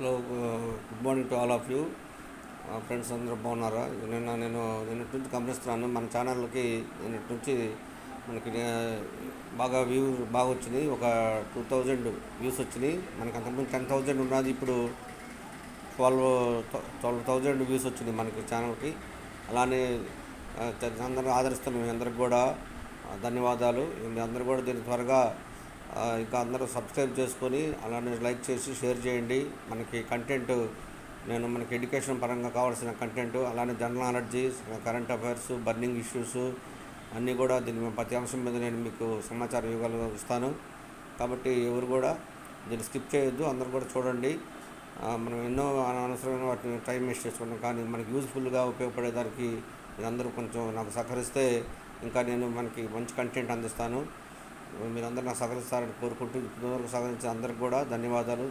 Hello, good morning to all of you. Friends అందరూ బాగున్నారా? నేను నిన్నటి నుంచి గమనిస్తున్నాను మన ఛానల్కి. నిన్నటి నుంచి మనకి బాగా వచ్చినాయి. ఒక 2000 వ్యూస్ వచ్చినాయి. మనకి అంతకుముందు 10,000 ఉన్నది, ఇప్పుడు 12,000 వ్యూస్ వచ్చినాయి మనకి ఛానల్కి. అలానే అందరూ ఆదరిస్తున్న మీ అందరికి కూడా ధన్యవాదాలు. మీ అందరూ కూడా దీన్ని త్వరగా ఇంకా అందరూ సబ్స్క్రైబ్ చేసుకొని అలానే లైక్ చేసి షేర్ చేయండి. మనకి ఎడ్యుకేషన్ పరంగా కావాల్సిన కంటెంట్, అలానే general knowledge, current affairs, burning issues అన్నీ కూడా ప్రతి అంశం మీద నేను మీకు సమాచారం ఇవ్వగలుగుతాను. కాబట్టి ఎవరు కూడా దీన్ని స్కిప్ చేయొద్దు, అందరూ కూడా చూడండి. మనం ఎన్నో అనవసరమైన వాటిని టైం వేస్ట్ చేసుకుంటాం, కానీ మనకి యూజ్ఫుల్గా ఉపయోగపడేదానికి మీరందరూ కొంచెం నాకు సహకరిస్తే ఇంకా నేను మనకి మంచి కంటెంట్ అందిస్తాను. మీరందరూ నాకు సహకరిస్తారని కోరుకుంటూ ఇప్పటివరకు సహకరించిన అందరికి కూడా ధన్యవాదాలు.